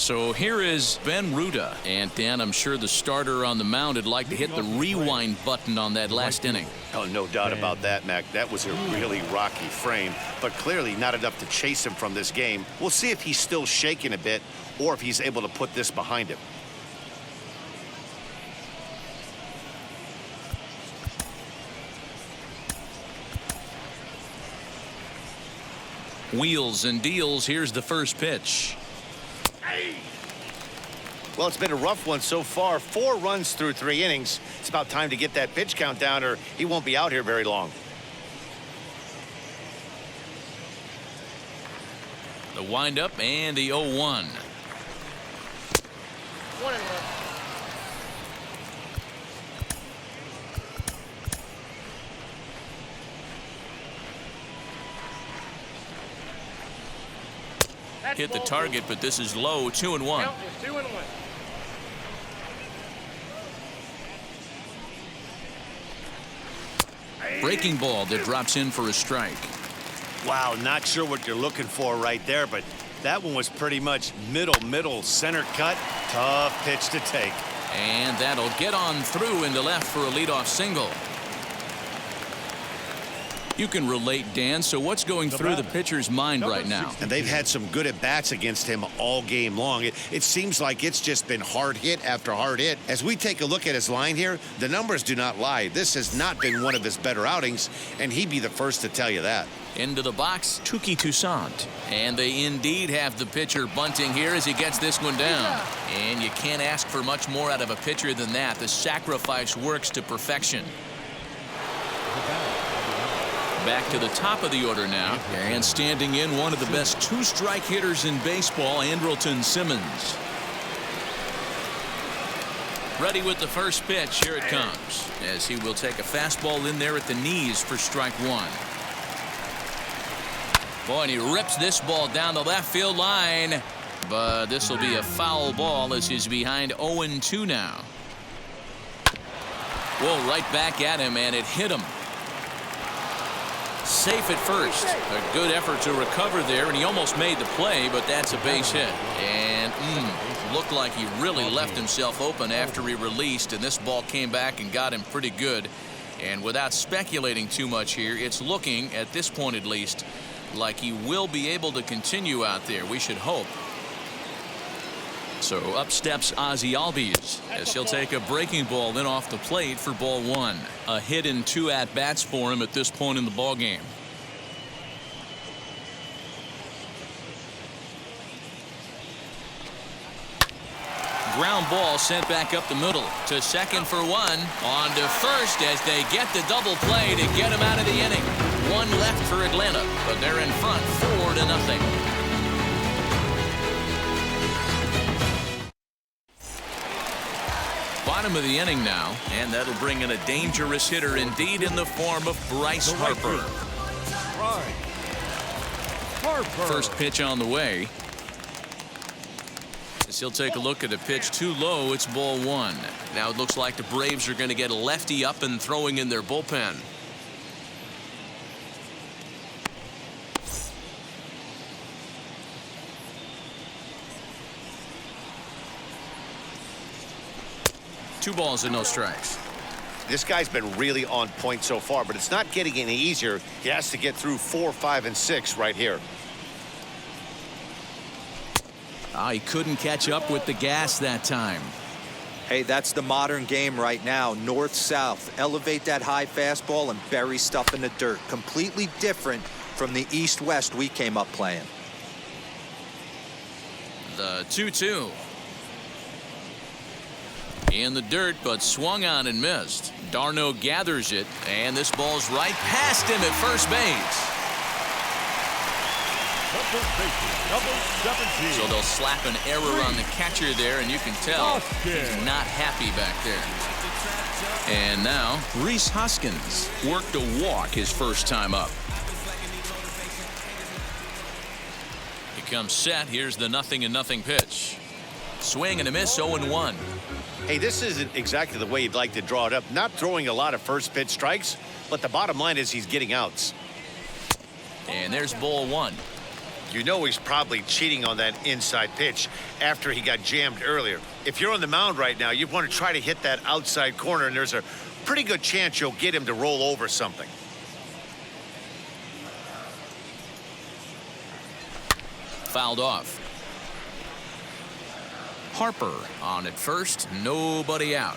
So here is Ben Ruda. And Dan, I'm sure the starter on the mound would like to hit the rewind button on that last inning. Oh, no doubt about that, Mac. That was a really rocky frame, but clearly not enough to chase him from this game. We'll see if he's still shaking a bit or if he's able to put this behind him. Wheels and deals. Here's the first pitch. Well, it's been a rough one so far. 4 runs through 3 innings. It's about time to get that pitch count down or he won't be out here very long. The windup and the 0-1. 1-1. Hit the target, but this is low. 2-1. 2-1. Breaking ball that drops in for a strike. Wow, not sure what you're looking for right there, but that one was pretty much middle center cut. Tough pitch to take. And that'll get on through into left for a leadoff single. You can relate, Dan. So what's going through the pitcher's mind right now? And they've had some good at-bats against him all game long. It seems like it's just been hard hit after hard hit. As we take a look at his line here, the numbers do not lie. This has not been one of his better outings, and he'd be the first to tell you that. Into the box, Touki Toussaint. And they indeed have the pitcher bunting here as he gets this one down. And you can't ask for much more out of a pitcher than that. The sacrifice works to perfection. Back to the top of the order now, and standing in one of the best 2-strike hitters in baseball, Andrelton Simmons. Ready with the first pitch. Here it comes, as he will take a fastball in there at the knees for strike 1. Boy, and he rips this ball down the left field line, but this will be a foul ball as he's behind 0-2 now. Whoa, right back at him, and it hit him. Safe at first. A good effort to recover there, and he almost made the play, but that's a base hit. And looked like he really left himself open after he released, and this ball came back and got him pretty good. And without speculating too much here, it's looking, at this point at least, like he will be able to continue out there. We should hope. So up steps Ozzie Albies as he'll take a breaking ball in off the plate for ball 1. A hit in 2 at-bats for him at this point in the ball game. Ground ball sent back up the middle to second for 1. On to first as they get the double play to get him out of the inning. 1 left for Atlanta, but they're in front 4-0. Bottom of the inning now, and that'll bring in a dangerous hitter indeed in the form of Bryce Harper. First pitch on the way. As he'll take a look at a pitch too low, it's ball 1. Now it looks like the Braves are going to get a lefty up and throwing in their bullpen. Two balls and no strikes. This guy's been really on point so far, but it's not getting any easier. He has to get through 4, 5, and 6 right here. He couldn't catch up with the gas that time. Hey, that's the modern game right now. North-south. Elevate that high fastball and bury stuff in the dirt. Completely different from the east-west we came up playing. The 2-2. In the dirt, but swung on and missed. Darno gathers it, and this ball's right past him at first base. So they'll slap an error on the catcher there, and you can tell he's not happy back there. And now Rhys Hoskins worked a walk his first time up. He comes set. Here's the 0-0 pitch. Swing and a miss. 0-1. Hey, this isn't exactly the way you'd like to draw it up. Not throwing a lot of first pitch strikes, but the bottom line is he's getting outs. And there's ball 1. You know he's probably cheating on that inside pitch after he got jammed earlier. If you're on the mound right now, you want to try to hit that outside corner, and there's a pretty good chance you'll get him to roll over something. Fouled off. Harper on at first, nobody out.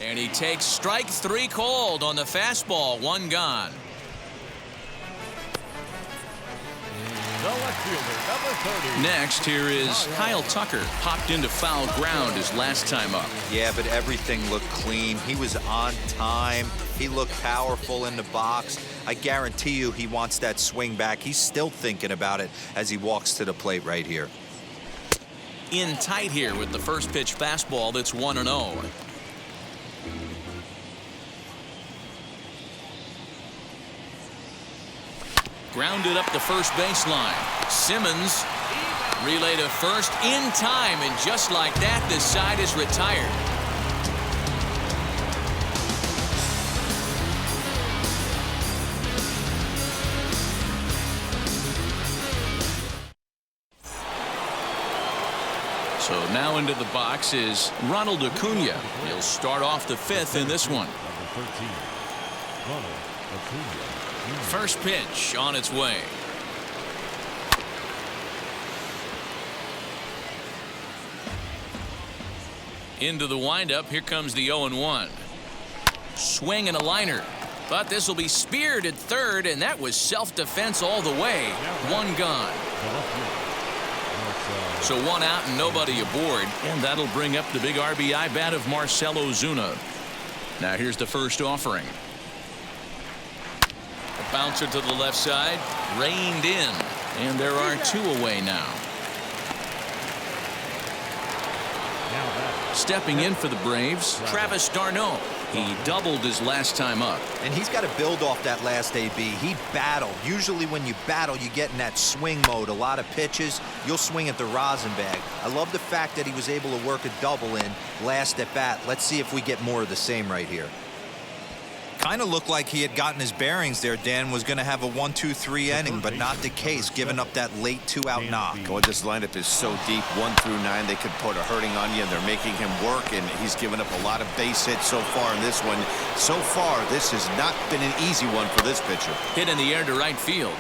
And he takes strike 3 called on the fastball, 1 gone. Next, here is Kyle Tucker. Popped into foul ground his last time up. Yeah, but everything looked clean. He was on time. He looked powerful in the box. I guarantee you he wants that swing back. He's still thinking about it as he walks to the plate right here. In tight here with the first pitch fastball that's 1-0. Grounded up the first baseline. Simmons relay to first in time, and just like that, this side is retired. So now into the box is Ronald Acuna. He'll start off the 5th in this one. First pitch on its way. Into the windup. Here comes the 0-1. Swing and a liner. But this will be speared at third, and that was self-defense all the way. 1 gone. So 1 out and nobody aboard, and that'll bring up the big RBI bat of Marcell Ozuna. Now here's the first offering. A bouncer to the left side, reined in, and there are 2 away now. Stepping in for the Braves, Travis d'Arnaud. He doubled his last time up. And he's got to build off that last AB. He battled. Usually when you battle, you get in that swing mode. A lot of pitches, you'll swing at the rosin bag. I love the fact that he was able to work a double in last at bat. Let's see if we get more of the same right here. Kind of looked like he had gotten his bearings there. Dan was going to have a 1-2-3 inning, but not the case, giving up that late 2-out knock. Oh, this lineup is so deep, 1 through 9. They could put a hurting on you, and they're making him work, and he's given up a lot of base hits so far in this one. So far, this has not been an easy one for this pitcher. Hit in the air to right field.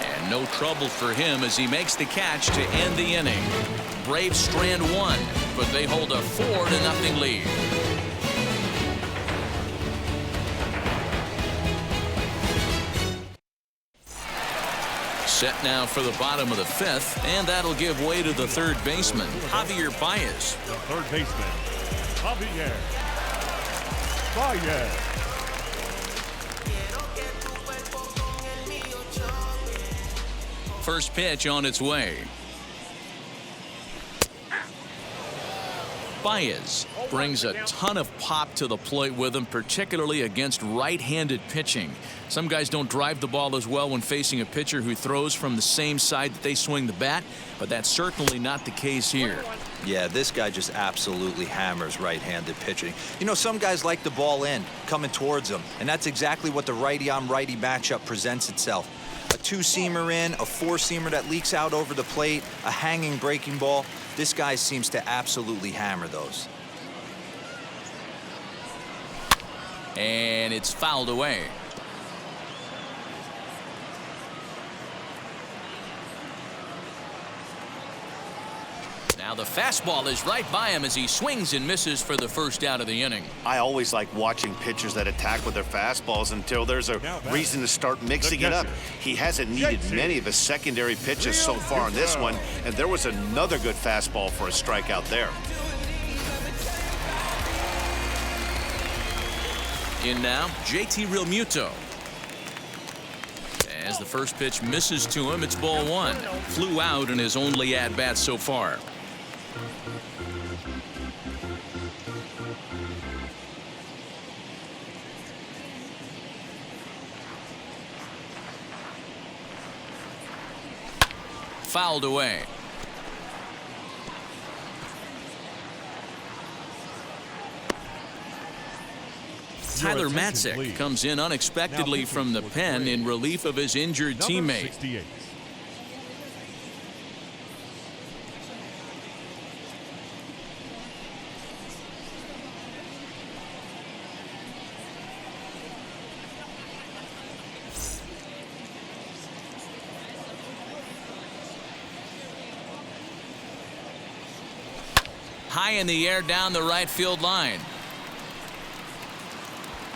And no trouble for him as he makes the catch to end the inning. Braves strand 1, but they hold a 4-0 lead. Set now for the bottom of the 5th, and that'll give way to the third baseman, Javier Baez. The third baseman, Javier Baez. First pitch on its way. Baez brings a ton of pop to the plate with him, particularly against right-handed pitching. Some guys don't drive the ball as well when facing a pitcher who throws from the same side that they swing the bat, but that's certainly not the case here. Yeah, this guy just absolutely hammers right-handed pitching. You know, some guys like the ball in, coming towards them, and that's exactly what the righty-on-righty matchup presents itself. A 2-seamer in, a 4-seamer that leaks out over the plate, a hanging breaking ball. This guy seems to absolutely hammer those. And it's fouled away. Now the fastball is right by him as he swings and misses for the first out of the inning. I always like watching pitchers that attack with their fastballs until there's a reason to start mixing it up. He hasn't needed many of his secondary pitches so far in this one, and there was another good fastball for a strikeout there. In now, JT Realmuto. As the first pitch misses to him, it's ball 1. Flew out in his only at-bat so far. Fouled away. Tyler attention, Matzek please. comes in unexpectedly Now from the pitching for pen Braves. in relief of his injured Number teammate. 68. High in the air down the right field line.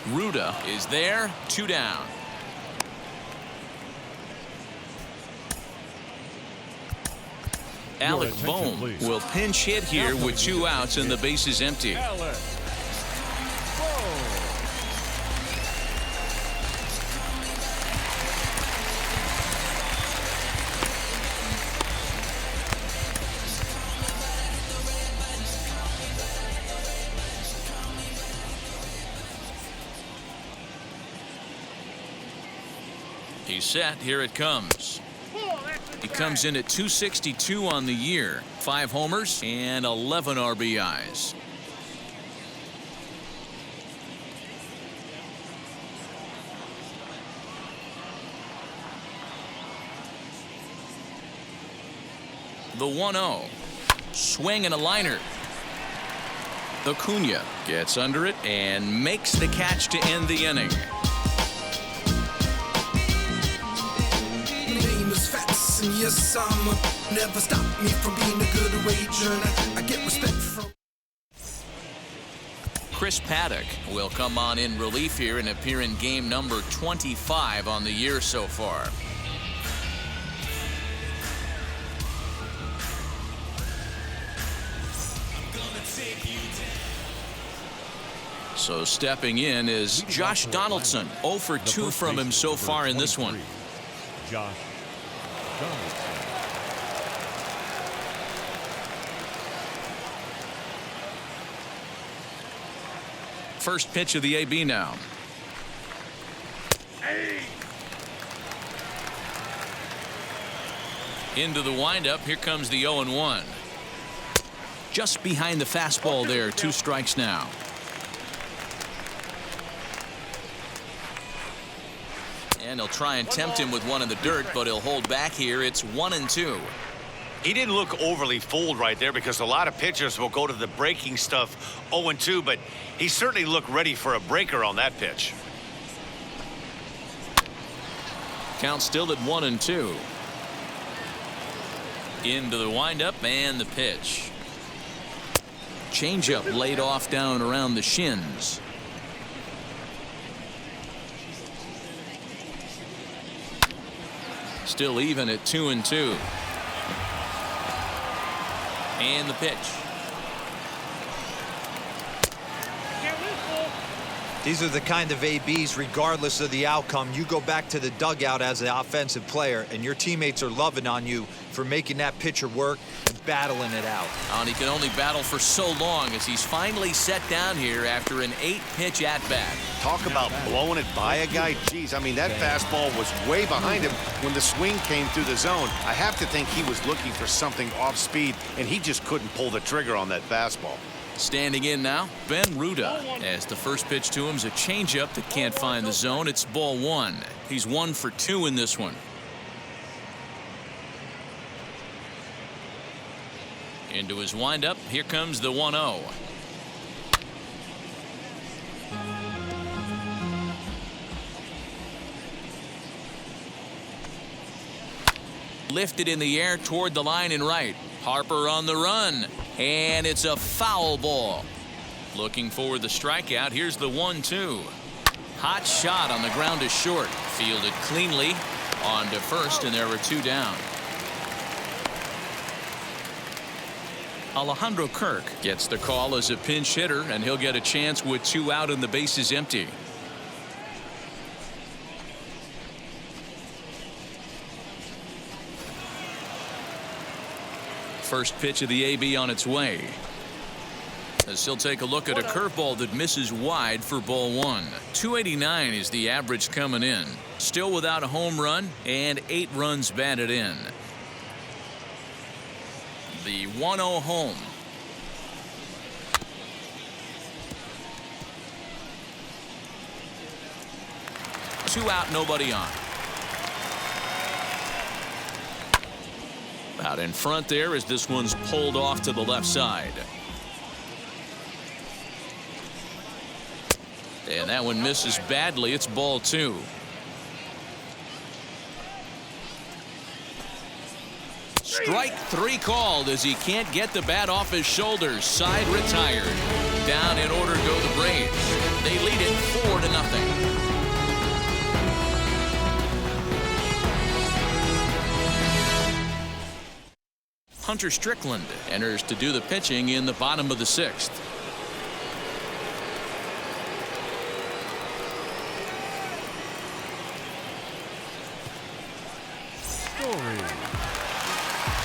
Ruda is there, 2 down. Alec attention, Bohm please. will pinch hit here Now with 2 outs and the bases empty. Alex. He's set. Here it comes. He comes in at 262 on the year, 5 homers and 11 RBIs. The 1-0. Swing and a liner. Acuna gets under it and makes the catch to end the inning. And yes, I'm never stop me from being a good wager. I get respect from. Chris Paddock will come on in relief here and appear in game number 25 on the year so far. So stepping in is Josh Donaldson. 0 for 2 from him so far in this one. Josh Donaldson. First pitch of the AB now. Into the windup. Here comes the 0-1. Just behind the fastball there. 2 strikes now. And he'll try and tempt him with one in the dirt, but he'll hold back here. It's 1-2. He didn't look overly fooled right there because a lot of pitchers will go to the breaking stuff 0-2, but he certainly looked ready for a breaker on that pitch. Count still at 1-2. Into the windup and the pitch. Changeup laid off down around the shins. Still even at 2-2. And the pitch. These are the kind of ABs, regardless of the outcome, you go back to the dugout as an offensive player, and your teammates are loving on you for making that pitcher work and battling it out. And he can only battle for so long as he's finally set down here after an 8-pitch at-bat. Talk about blowing it by a guy. Geez, I mean, that fastball was way behind him when the swing came through the zone. I have to think he was looking for something off speed, and he just couldn't pull the trigger on that fastball. Standing in now, Ben Ruda, as the first pitch to him is a changeup that can't find the zone. It's ball 1. He's 1 for 2 in this one. Into his windup. Here comes the 1-0. Lifted in the air toward the line and right. Harper on the run, and it's a foul ball. Looking for the strikeout. Here's the 1-2. Hot shot on the ground is short. Fielded cleanly on to first, and there were 2 down. Alejandro Kirk gets the call as a pinch hitter, and he'll get a chance with 2 out and the bases empty. First pitch of the AB on its way. As he'll take a look at a curveball that misses wide for ball 1. 289 is the average coming in. Still without a home run and 8 runs batted in. The 1-0 home. 2 out, nobody on. Out in front there as this one's pulled off to the left side. And that one misses badly. It's ball 2. Strike 3 called as he can't get the bat off his shoulders. Side retired. Down in order go the Braves. They lead it 4-0. Hunter Strickland enters to do the pitching in the bottom of the 6th.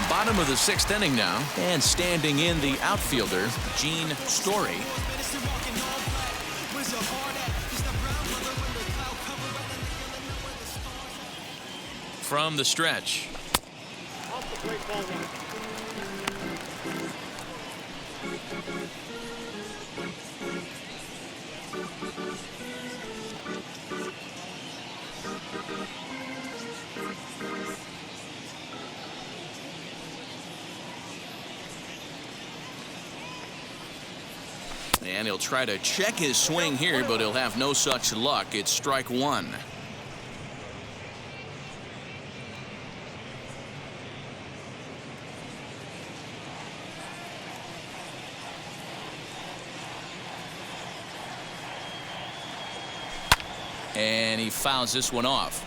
Bottom of the 6th inning now, and standing in the outfielder, Gene Story. From the stretch. And he'll try to check his swing here, but he'll have no such luck. It's strike 1. And he fouls this one off.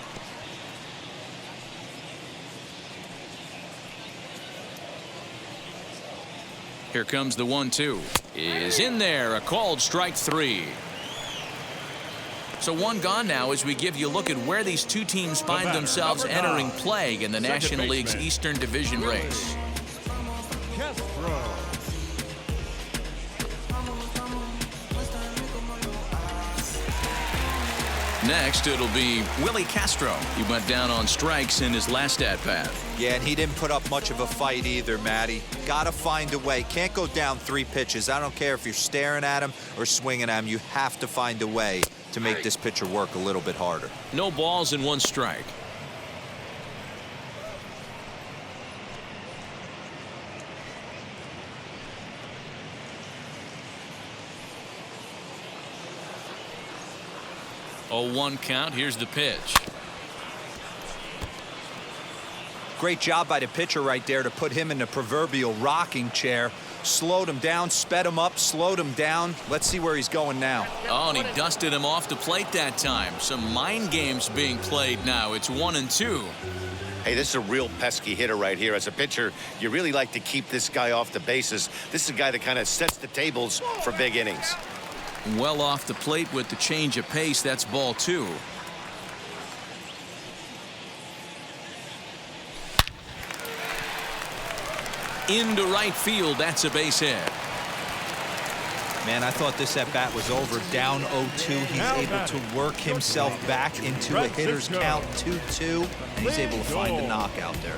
Here comes the 1-2. Is in there, a called strike 3. So 1 gone now as we give you a look at where these two teams find themselves entering play in the National League's Eastern Division race. Next, it'll be Willie Castro. He went down on strikes in his last at-bat. Yeah, and he didn't put up much of a fight either, Matty. Got to find a way. Can't go down 3 pitches. I don't care if you're staring at him or swinging at him. You have to find a way to make this pitcher work a little bit harder. No balls and 1 strike. Oh, 1 count. Here's the pitch. Great job by the pitcher right there to put him in the proverbial rocking chair. Slowed him down, sped him up, slowed him down. Let's see where he's going now. Oh, and he dusted him off the plate that time. Some mind games being played now. It's 1-2. Hey, this is a real pesky hitter right here. As a pitcher, you really like to keep this guy off the bases. This is a guy that kind of sets the tables for big innings. Well off the plate with the change of pace. That's ball 2. Into right field. That's a base hit. Man, I thought this at-bat was over. Down 0-2. He's able to work himself back into a hitter's count 2-2. And he's able to find a knockout there.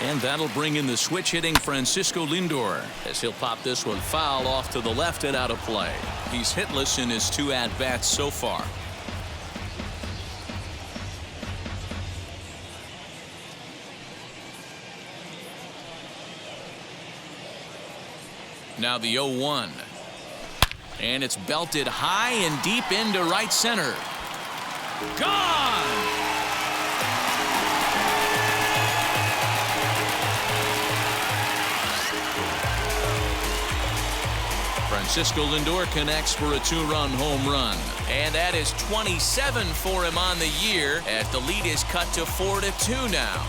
And that'll bring in the switch hitting Francisco Lindor as he'll pop this one foul off to the left and out of play. He's hitless in his 2 at-bats so far. Now the 0-1. And it's belted high and deep into right center. Gone! Francisco Lindor connects for a 2-run home run. And that is 27 for him on the year as the lead is cut to 4-2 now.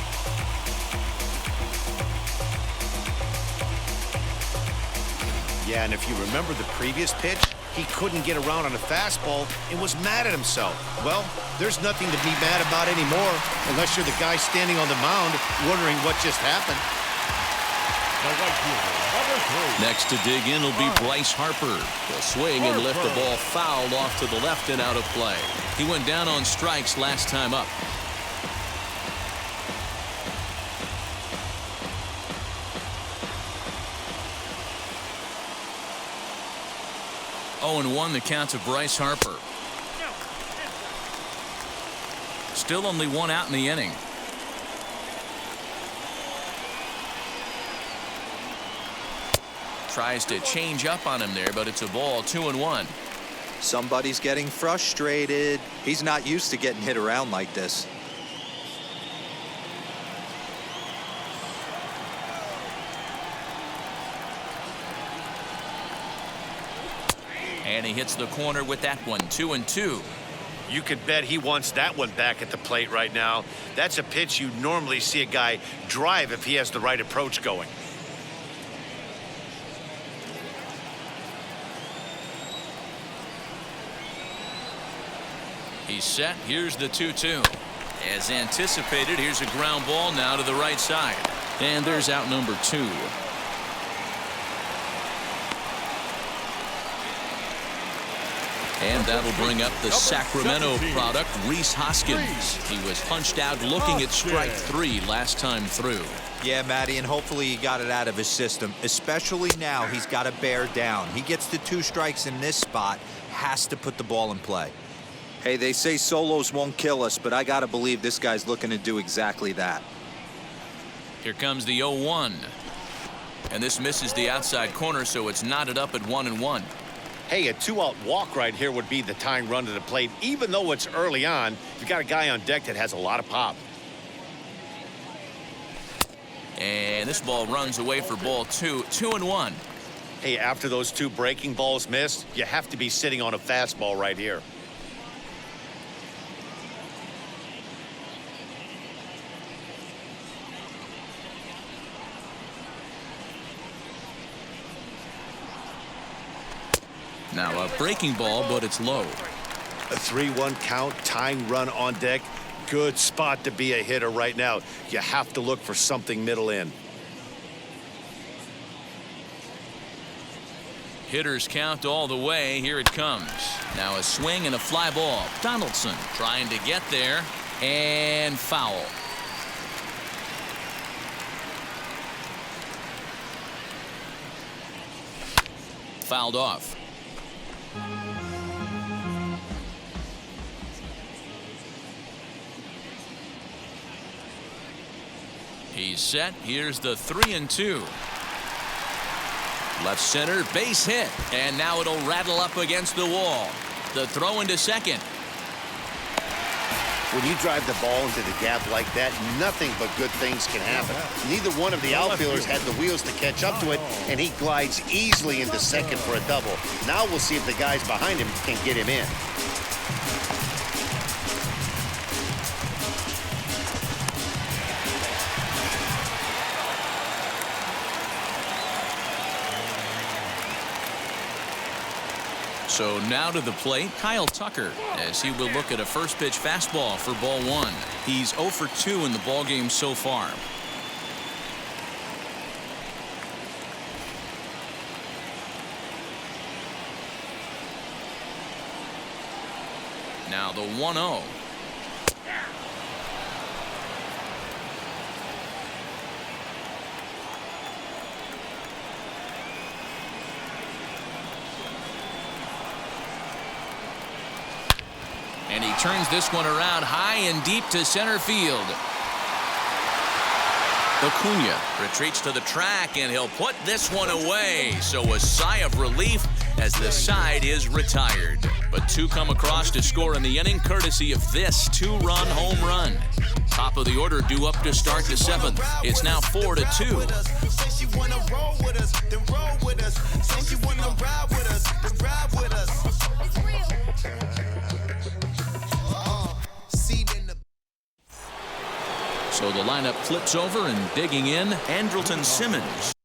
Yeah, and if you remember the previous pitch, he couldn't get around on a fastball and was mad at himself. Well, there's nothing to be mad about anymore unless you're the guy standing on the mound wondering what just happened. Next to dig in will be Bryce Harper. He'll swing and lift the ball fouled off to the left and out of play. He went down on strikes last time up. 0-1 the count to Bryce Harper. Still only one out in the inning. Tries to change up on him there, but it's a ball. 2-1. Somebody's getting frustrated. He's not used to getting hit around like this. And he hits the corner with that one. 2-2. You could bet he wants that one back at the plate right now. That's a pitch you normally see a guy drive if he has the right approach going. He's set. Here's the 2-2. As anticipated, here's a ground ball now to the right side. And there's out number 2. And that'll bring up the Sacramento product, Rhys Hoskins. He was punched out looking at strike 3 last time through. Yeah, Matty, and hopefully he got it out of his system. Especially now, he's got to bear down. He gets the 2 strikes in this spot, has to put the ball in play. Hey, they say solos won't kill us, but I got to believe this guy's looking to do exactly that. Here comes the 0-1. And this misses the outside corner, so it's knotted up at 1-1. Hey, a 2-out walk right here would be the tying run to the plate. Even though it's early on, you've got a guy on deck that has a lot of pop. And this ball runs away for ball 2. 2-1. Hey, after those 2 breaking balls missed, you have to be sitting on a fastball right here. Now a breaking ball, but it's low. A 3-1 count, tying run on deck. Good spot to be a hitter right now. You have to look for something middle in. Hitters count all the way. Here it comes. Now a swing and a fly ball. Donaldson trying to get there, and foul. Fouled off. He's set. Here's the 3-2. Left center, base hit. And now it'll rattle up against the wall. The throw into second. When you drive the ball into the gap like that, nothing but good things can happen. Neither one of the outfielders had the wheels to catch up to it, and he glides easily into second for a double. Now we'll see if the guys behind him can get him in. So now to the plate, Kyle Tucker, as he will look at a first pitch fastball for ball 1. He's 0 for 2 in the ballgame so far. Now the 1-0. And he turns this one around high and deep to center field. Acuna retreats to the track, and he'll put this one away. So a sigh of relief as the side is retired. But 2 come across to score in the inning, courtesy of this 2-run home run. Top of the order due up to start the 7th. It's now 4-2. So the lineup flips over, and digging in, Andrelton Simmons.